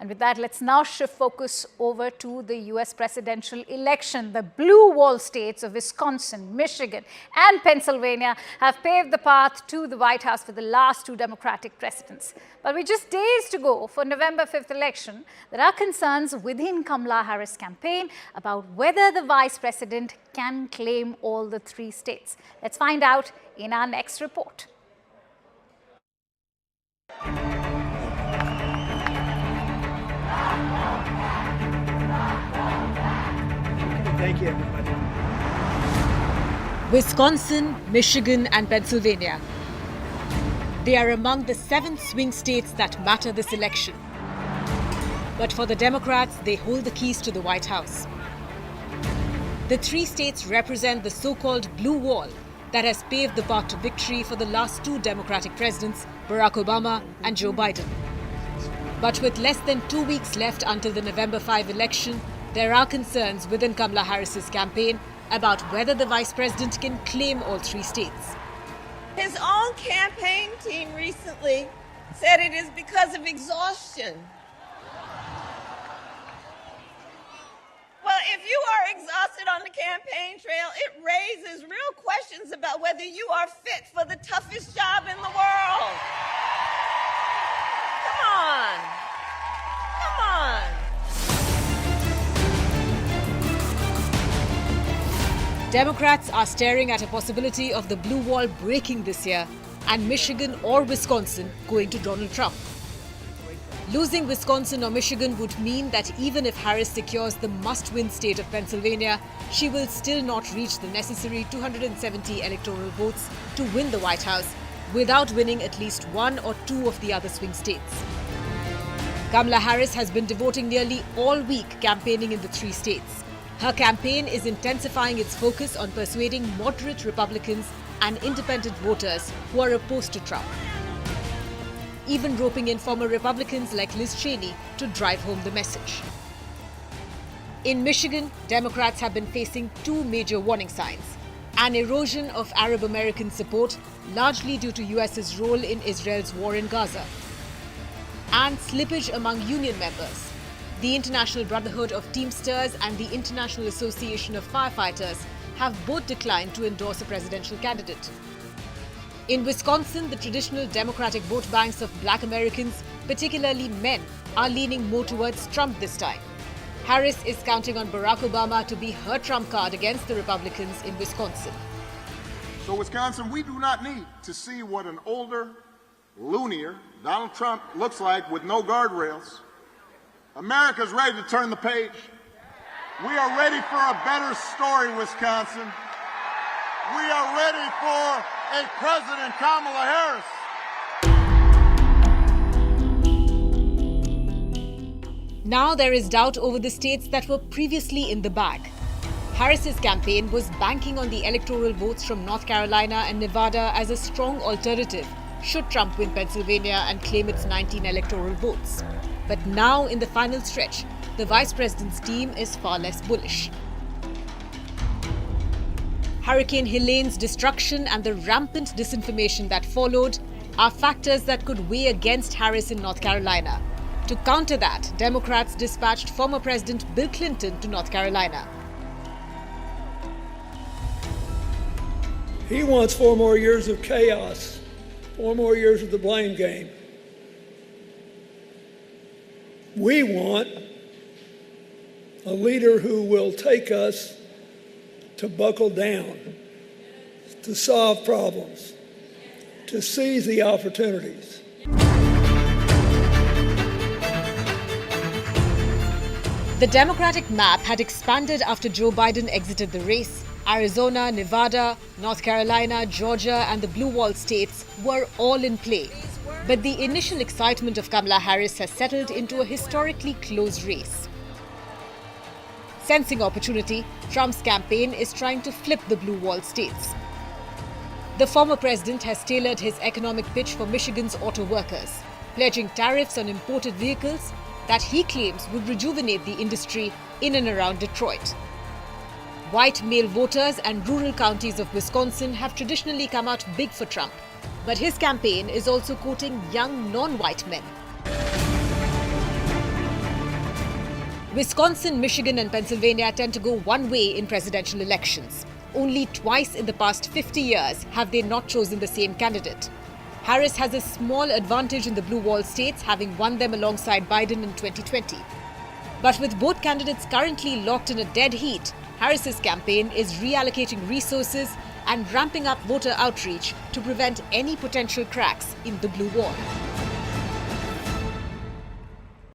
And with that, let's now shift focus over to the US presidential election. The blue wall states of Wisconsin, Michigan, and Pennsylvania have paved the path to the White House for the last two Democratic presidents. But with just days to go for November 5th election, there are concerns within Kamala Harris' campaign about whether the vice president can claim all the three states. Let's find out in our next report. Thank you, everybody. Wisconsin, Michigan, and Pennsylvania. They are among the 7 swing states that matter this election. But for the Democrats, they hold the keys to the White House. The 3 states represent the so-called blue wall that has paved the path to victory for the last 2 Democratic presidents, Barack Obama and Joe Biden. But with less than 2 weeks left until the November 5 election, there are concerns within Kamala Harris's campaign about whether the vice president can claim all 3 states. His own campaign team recently said it is because of exhaustion. Well, if you are exhausted on the campaign trail, it raises real questions about whether you are fit for the toughest job in the world. Come on. Come on. Democrats are staring at a possibility of the blue wall breaking this year and Michigan or Wisconsin going to Donald Trump. Losing Wisconsin or Michigan would mean that even if Harris secures the must-win state of Pennsylvania, she will still not reach the necessary 270 electoral votes to win the White House without winning at least 1 or 2 of the other swing states. Kamala Harris has been devoting nearly all week campaigning in the 3 states. Her campaign is intensifying its focus on persuading moderate Republicans and independent voters who are opposed to Trump, even roping in former Republicans like Liz Cheney to drive home the message. In Michigan, Democrats have been facing 2 major warning signs: an erosion of Arab American support, largely due to US's role in Israel's war in Gaza, and slippage among union members. The International Brotherhood of Teamsters and the International Association of Firefighters have both declined to endorse a presidential candidate. In Wisconsin, the traditional Democratic vote banks of Black Americans, particularly men, are leaning more towards Trump this time. Harris is counting on Barack Obama to be her trump card against the Republicans in Wisconsin. So, Wisconsin, we do not need to see what an older, loonier Donald Trump looks like with no guardrails. America's ready to turn the page. We are ready for a better story, Wisconsin. We are ready for a President Kamala Harris. Now there is doubt over the states that were previously in the bag. Harris's campaign was banking on the electoral votes from North Carolina and Nevada as a strong alternative should Trump win Pennsylvania and claim its 19 electoral votes. But now, in the final stretch, the vice president's team is far less bullish. Hurricane Helene's destruction and the rampant disinformation that followed are factors that could weigh against Harris in North Carolina. To counter that, Democrats dispatched former President Bill Clinton to North Carolina. He wants 4 more years of chaos, 4 more years of the blame game. We want a leader who will take us to buckle down, to solve problems, to seize the opportunities. The Democratic map had expanded after Joe Biden exited the race. Arizona, Nevada, North Carolina, Georgia, and the Blue Wall states were all in play. But the initial excitement of Kamala Harris has settled into a historically close race. Sensing opportunity, Trump's campaign is trying to flip the Blue Wall states. The former president has tailored his economic pitch for Michigan's auto workers, pledging tariffs on imported vehicles that he claims would rejuvenate the industry in and around Detroit. White male voters and rural counties of Wisconsin have traditionally come out big for Trump, but his campaign is also quoting young non-white men. Wisconsin, Michigan and Pennsylvania tend to go one way in presidential elections. Only twice in the past 50 years have they not chosen the same candidate. Harris has a small advantage in the blue wall states, having won them alongside Biden in 2020. But with both candidates currently locked in a dead heat, Harris's campaign is reallocating resources and ramping up voter outreach to prevent any potential cracks in the blue wall.